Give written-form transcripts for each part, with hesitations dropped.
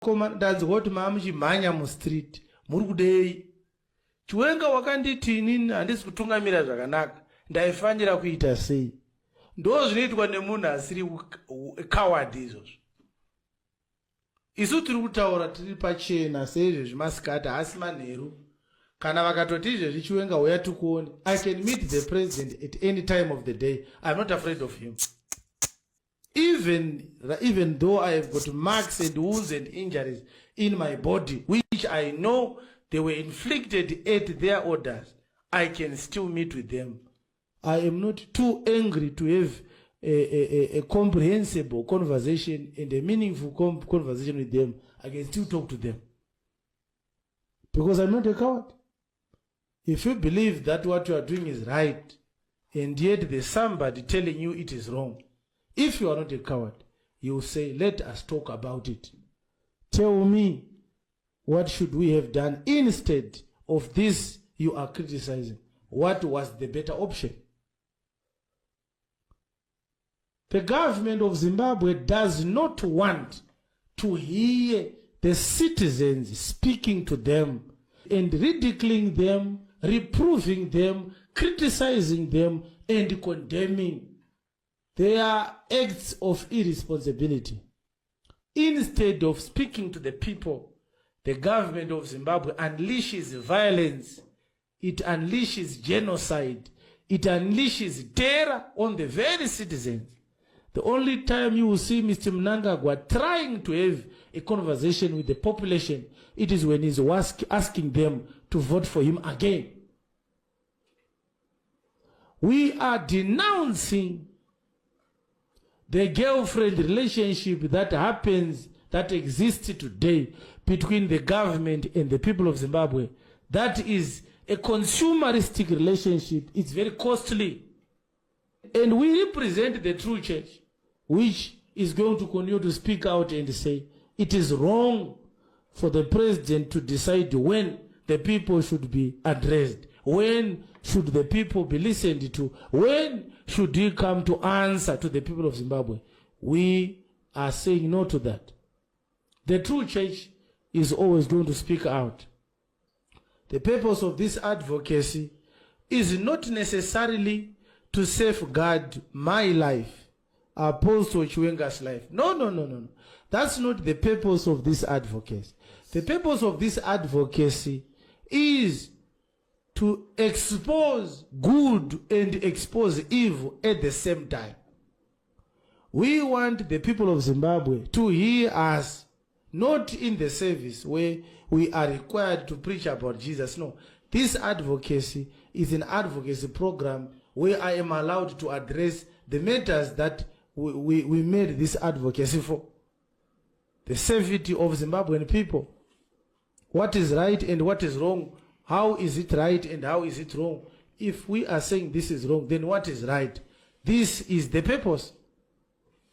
That's what manya mu street. Murukudei. Chiwenga wakanditi inini handisi kutungamira zvakanaka. Ndaifanira kuita sei. Ndo zvinoitwa nemunhu asiri coward izvozvo. Isu tiri kutaura tiri pachena seizvo zvimasikata asi manheru. Kana vakatoti izvezvi Chiwenga uya tikuone. I can meet the president at any time of the day. I'm not afraid of him. Even though I have got marks and wounds and injuries in my body, which I know they were inflicted at their orders, I can still meet with them. I am not too angry to have a comprehensible conversation and a meaningful conversation with them. I can still talk to them. Because I'm not a coward. If you believe that what you are doing is right, and yet there's somebody telling you it is wrong, if you are not a coward, you will say, let us talk about it. Tell me, what should we have done instead of this you are criticizing? What was the better option? The government of Zimbabwe does not want to hear the citizens speaking to them and ridiculing them, reproving them, criticizing them, and condemning their acts of irresponsibility. Instead of speaking to the people, the government of Zimbabwe unleashes violence, it unleashes genocide, it unleashes terror on the very citizens. The only time you will see Mr. Mnangagwa trying to have a conversation with the population, it is when he's asking them to vote for him again. We are denouncing the girlfriend relationship that exists today between the government and the people of Zimbabwe. That is a consumeristic relationship. It's very costly. And we represent the true church, which is going to continue to speak out and say, it is wrong for the president to decide when the people should be addressed. When should the people be listened to? When should he come to answer to the people of Zimbabwe? We are saying no to that. The true church is always going to speak out. The purpose of this advocacy is not necessarily to safeguard my life, Apostle Chiwenga's life. No. That's not the purpose of this advocacy. The purpose of this advocacy is to expose good and expose evil at the same time. We want the people of Zimbabwe to hear us, not in the service where we are required to preach about Jesus. No, this advocacy is an advocacy program where I am allowed to address the matters that we made this advocacy for. The safety of Zimbabwean people. What is right and what is wrong? How is it right and how is it wrong? If we are saying this is wrong, then what is right? This is the purpose.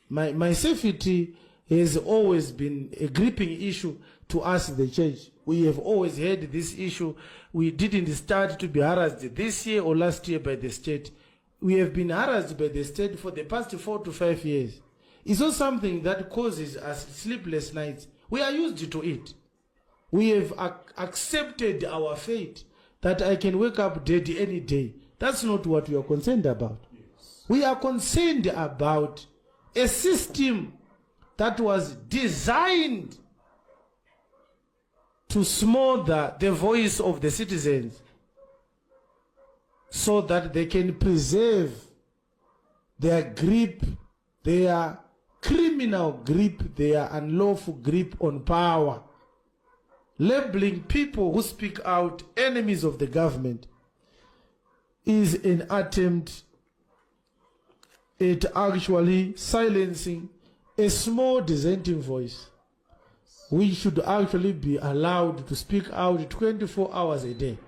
My safety has always been a gripping issue to us, the church. We have always had this issue. We didn't start to be harassed this year or last year by the state. We have been harassed by the state for the past 4 to 5 years. It's not something that causes us sleepless nights. We are used to it. We have accepted our fate that I can wake up dead any day. That's not what we are concerned about. Yes. We are concerned about a system that was designed to smother the voice of the citizens so that they can preserve their grip, their criminal grip, their unlawful grip on power. Labeling people who speak out enemies of the government is an attempt at actually silencing a small dissenting voice, which should actually be allowed to speak out 24 hours a day.